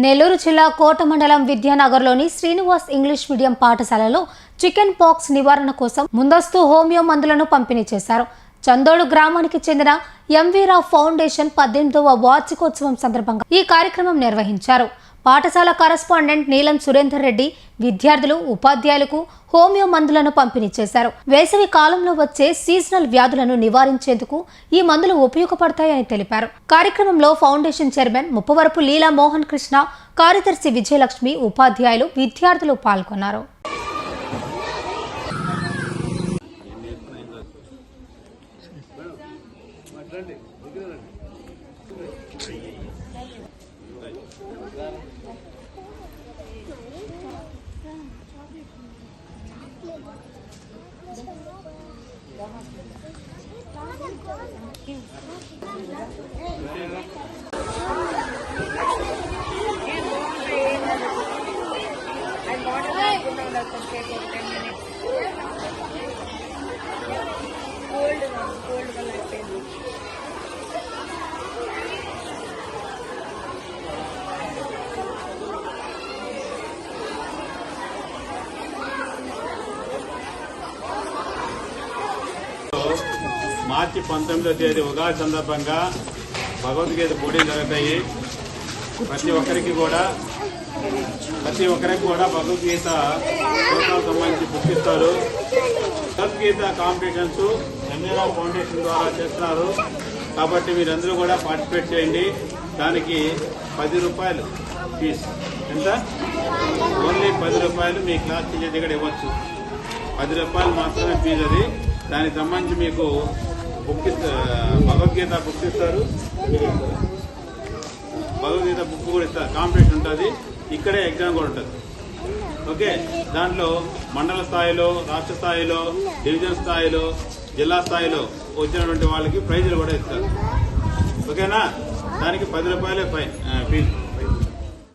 నెల్లూరు జిల్లా కోట మండలం విద్యానగర్లోని Srinivas English medium పాఠశాలలో చికెన్ పాక్స్ నివారణ కోసం ముందస్తు హోమియో మందులను పంపిణీ చేశారు. చందోడు గ్రామానికి చెందిన ఎంవీరావు ఫౌండేషన్ 18వ వార్షికోత్సవం సందర్భంగా ఈ కార్యక్రమం నిర్వహించారు. పాఠశాల కరెస్పాండెంట్ నీలం సురేందర్ రెడ్డి విద్యార్థులు, ఉపాధ్యాయులకు హోమియో మందులను పంపిణీ చేశారు. వేసవి కాలంలో వచ్చే సీజనల్ వ్యాధులను నివారించేందుకు ఈ మందులు ఉపయోగపడతాయని తెలిపారు. కార్యక్రమంలో ఫౌండేషన్ చైర్మన్ ముప్పవరపు లీలా మోహన్ కృష్ణ, కార్యదర్శి విజయలక్ష్మి, ఉపాధ్యాయులు, విద్యార్థులు పాల్గొన్నారు. మార్చి 19వ తేదీ ఉగాది సందర్భంగా భగవద్గీత పోటీలు జరుగుతాయి. ప్రతి ఒక్కరికి కూడా భగవద్గీత శ్లోకాలకు సంబంధించి బుక్ ఇస్తారు. భగవద్గీత కాంపిటీషన్స్ ఎంవీరావు ఫౌండేషన్ ద్వారా చేస్తున్నారు. కాబట్టి మీరందరూ కూడా పార్టిసిపేట్ చేయండి. దానికి 10 రూపాయలు ఫీజు. ఎంత? ఓన్లీ 10 రూపాయలు మీ క్లాస్ టీచర్ దగ్గర ఇవ్వచ్చు. 10 రూపాయలు మాత్రమే ఫీజు. అది దానికి సంబంధించి మీకు భగవద్గీత బుక్ ఇస్తారు. భగవద్గీత బుక్ కూడా ఇస్తారు. కాంపిటీషన్ ఉంటుంది. ఇక్కడే ఎగ్జామ్ కూడా ఉంటుంది. ఓకే, దాంట్లో మండల స్థాయిలో, రాష్ట్ర స్థాయిలో, డివిజన్ స్థాయిలో, జిల్లా స్థాయిలో వచ్చినటువంటి వాళ్ళకి ప్రైజులు కూడా ఇస్తారు. ఓకేనా? దానికి 10 రూపాయలే ఫీజు.